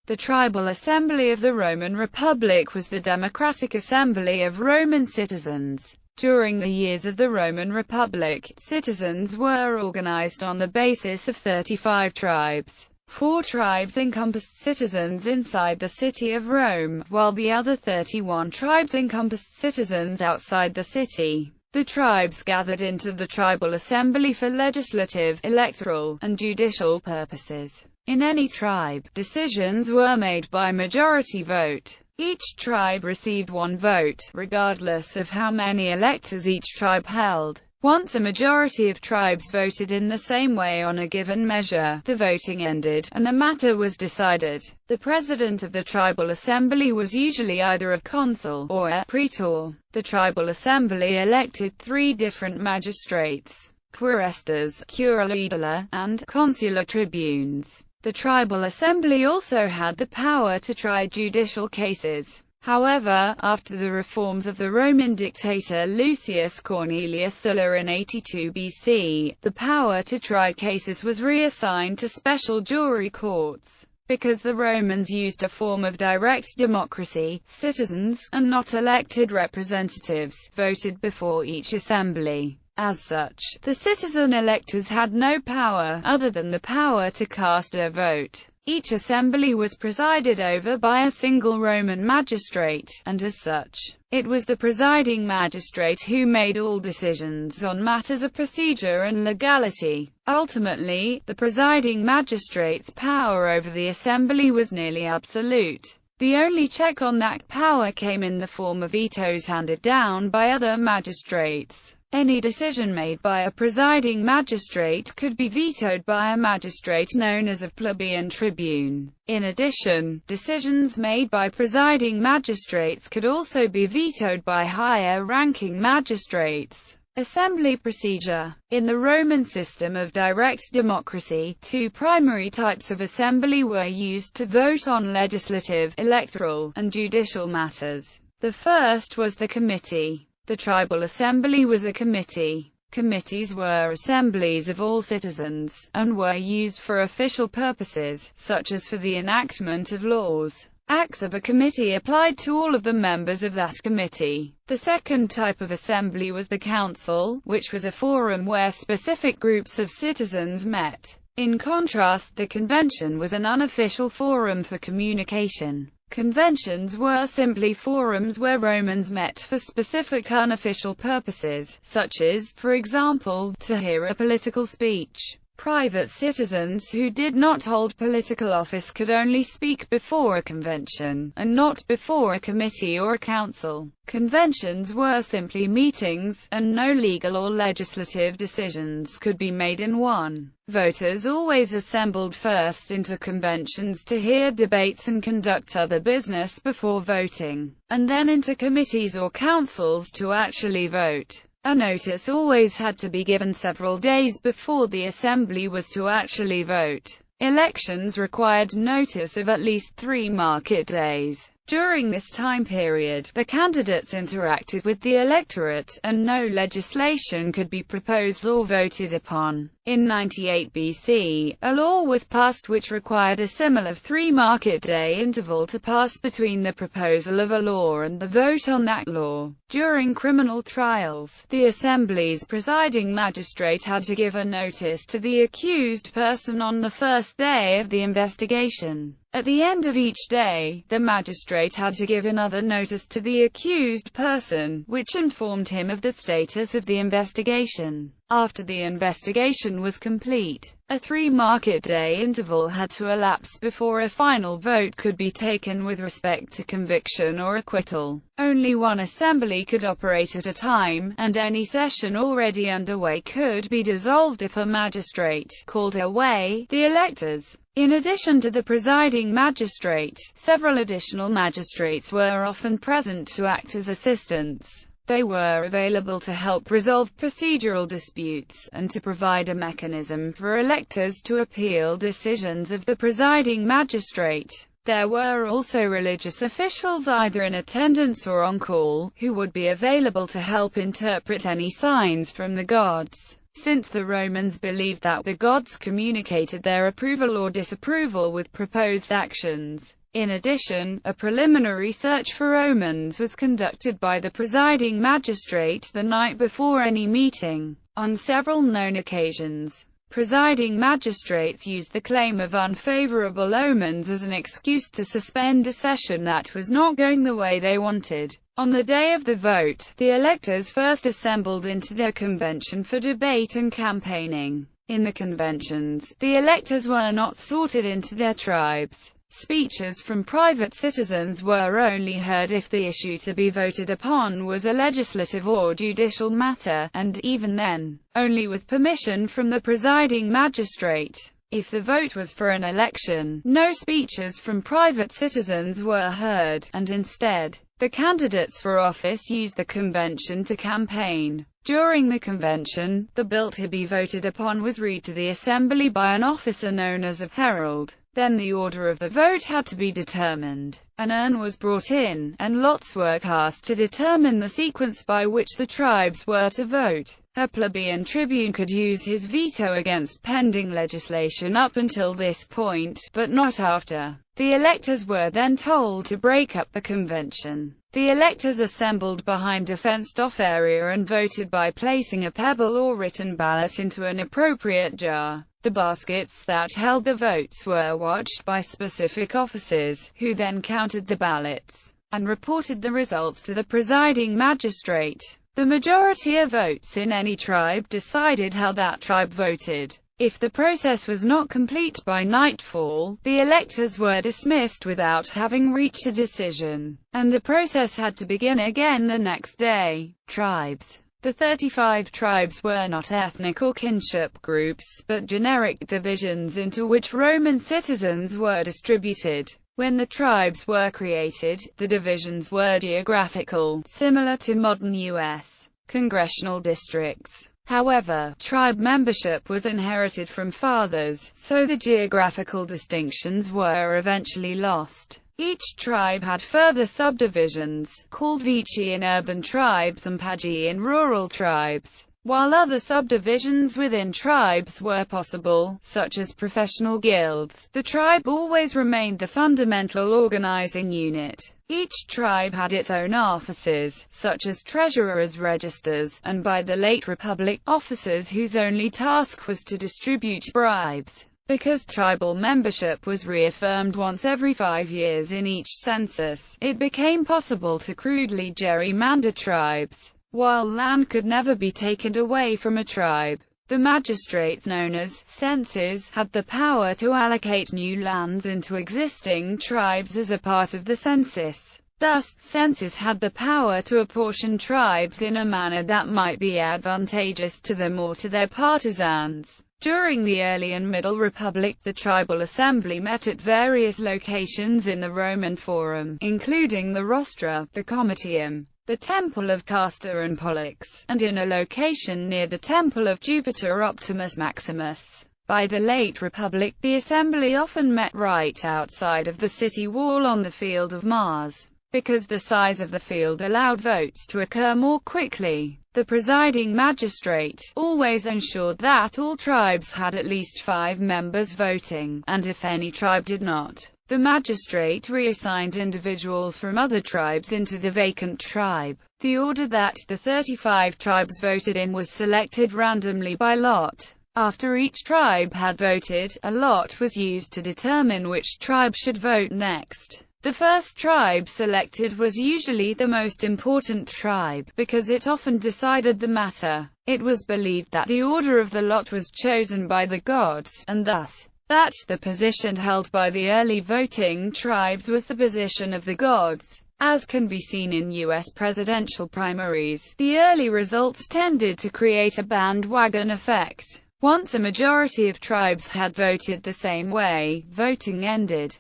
The tribal assembly of the Roman Republic was the democratic assembly of Roman citizens. During the years of the Roman Republic, citizens were organized on the basis of 35 tribes. 4 tribes encompassed citizens inside the city of Rome, while the other 31 tribes encompassed citizens outside the city. The tribes gathered into the tribal assembly for legislative, electoral, and judicial purposes. In any tribe, decisions were made by majority vote. Each tribe received 1 vote, regardless of how many electors each tribe held. Once a majority of tribes voted in the same way on a given measure, the voting ended, and the matter was decided. The president of the tribal assembly was usually either a consul, or a praetor. The tribal assembly elected 3 different magistrates: quaestors, curula, and consular tribunes. The tribal assembly also had the power to try judicial cases. However, after the reforms of the Roman dictator Lucius Cornelius Sulla in 82 BC, the power to try cases was reassigned to special jury courts. Because the Romans used a form of direct democracy, citizens, and not elected representatives, voted before each assembly. As such, the citizen electors had no power, other than the power to cast a vote. Each assembly was presided over by a single Roman magistrate, and as such, it was the presiding magistrate who made all decisions on matters of procedure and legality. Ultimately, the presiding magistrate's power over the assembly was nearly absolute. The only check on that power came in the form of vetoes handed down by other magistrates. Any decision made by a presiding magistrate could be vetoed by a magistrate known as a plebeian tribune. In addition, decisions made by presiding magistrates could also be vetoed by higher-ranking magistrates. Assembly procedure. In the Roman system of direct democracy, 2 primary types of assembly were used to vote on legislative, electoral, and judicial matters. The first was the committee. The tribal assembly was a committee. Committees were assemblies of all citizens, and were used for official purposes, such as for the enactment of laws. Acts of a committee applied to all of the members of that committee. The second type of assembly was the council, which was a forum where specific groups of citizens met. In contrast, the convention was an unofficial forum for communication. Conventions were simply forums where Romans met for specific unofficial purposes, such as, for example, to hear a political speech. Private citizens who did not hold political office could only speak before a convention, and not before a committee or a council. Conventions were simply meetings, and no legal or legislative decisions could be made in one. Voters always assembled first into conventions to hear debates and conduct other business before voting, and then into committees or councils to actually vote. A notice always had to be given several days before the assembly was to actually vote. Elections required notice of at least 3 market days. During this time period, the candidates interacted with the electorate, and no legislation could be proposed or voted upon. In 98 BC, a law was passed which required a similar 3-market day interval to pass between the proposal of a law and the vote on that law. During criminal trials, the assembly's presiding magistrate had to give a notice to the accused person on the first day of the investigation. At the end of each day, the magistrate had to give another notice to the accused person, which informed him of the status of the investigation. After the investigation was complete, a 3-market day interval had to elapse before a final vote could be taken with respect to conviction or acquittal. Only one assembly could operate at a time, and any session already underway could be dissolved if a magistrate called away the electors. In addition to the presiding magistrate, several additional magistrates were often present to act as assistants. They were available to help resolve procedural disputes, and to provide a mechanism for electors to appeal decisions of the presiding magistrate. There were also religious officials either in attendance or on call, who would be available to help interpret any signs from the gods. since the Romans believed that the gods communicated their approval or disapproval with proposed actions. In addition, a preliminary search for omens was conducted by the presiding magistrate the night before any meeting. On several known occasions, presiding magistrates used the claim of unfavorable omens as an excuse to suspend a session that was not going the way they wanted. On the day of the vote, the electors first assembled into their convention for debate and campaigning. In the conventions, the electors were not sorted into their tribes. Speeches from private citizens were only heard if the issue to be voted upon was a legislative or judicial matter, and, even then, only with permission from the presiding magistrate. If the vote was for an election, no speeches from private citizens were heard, and instead, the candidates for office used the convention to campaign. During the convention, the bill to be voted upon was read to the assembly by an officer known as a herald. Then the order of the vote had to be determined. An urn was brought in, and lots were cast to determine the sequence by which the tribes were to vote. A plebeian tribune could use his veto against pending legislation up until this point, but not after. The electors were then told to break up the convention. The electors assembled behind a fenced-off area and voted by placing a pebble or written ballot into an appropriate jar. The baskets that held the votes were watched by specific officers, who then counted the ballots and reported the results to the presiding magistrate. The majority of votes in any tribe decided how that tribe voted. If the process was not complete by nightfall, the electors were dismissed without having reached a decision, and the process had to begin again the next day. Tribes. The 35 tribes were not ethnic or kinship groups, but generic divisions into which Roman citizens were distributed. When the tribes were created, the divisions were geographical, similar to modern U.S. congressional districts. However, tribe membership was inherited from fathers, so the geographical distinctions were eventually lost. Each tribe had further subdivisions, called Vici in urban tribes and Pagi in rural tribes. While other subdivisions within tribes were possible, such as professional guilds, the tribe always remained the fundamental organizing unit. Each tribe had its own offices, such as treasurers, registers, and by the late Republic, officers whose only task was to distribute bribes. Because tribal membership was reaffirmed once every 5 years in each census, it became possible to crudely gerrymander tribes. While land could never be taken away from a tribe, the magistrates known as censes had the power to allocate new lands into existing tribes as a part of the census. Thus, censes had the power to apportion tribes in a manner that might be advantageous to them or to their partisans. During the early and Middle Republic, the tribal assembly met at various locations in the Roman Forum, including the Rostra, the Comitium, the Temple of Castor and Pollux, and in a location near the Temple of Jupiter Optimus Maximus. By the late Republic, the assembly often met right outside of the city wall on the Field of Mars. Because the size of the field allowed votes to occur more quickly, the presiding magistrate always ensured that all tribes had at least 5 members voting, and if any tribe did not, the magistrate reassigned individuals from other tribes into the vacant tribe. The order that the 35 tribes voted in was selected randomly by lot. After each tribe had voted, a lot was used to determine which tribe should vote next. The first tribe selected was usually the most important tribe, because it often decided the matter. It was believed that the order of the lot was chosen by the gods, and thus, that the position held by the early voting tribes was the position of the gods. As can be seen in U.S. presidential primaries, the early results tended to create a bandwagon effect. Once a majority of tribes had voted the same way, voting ended.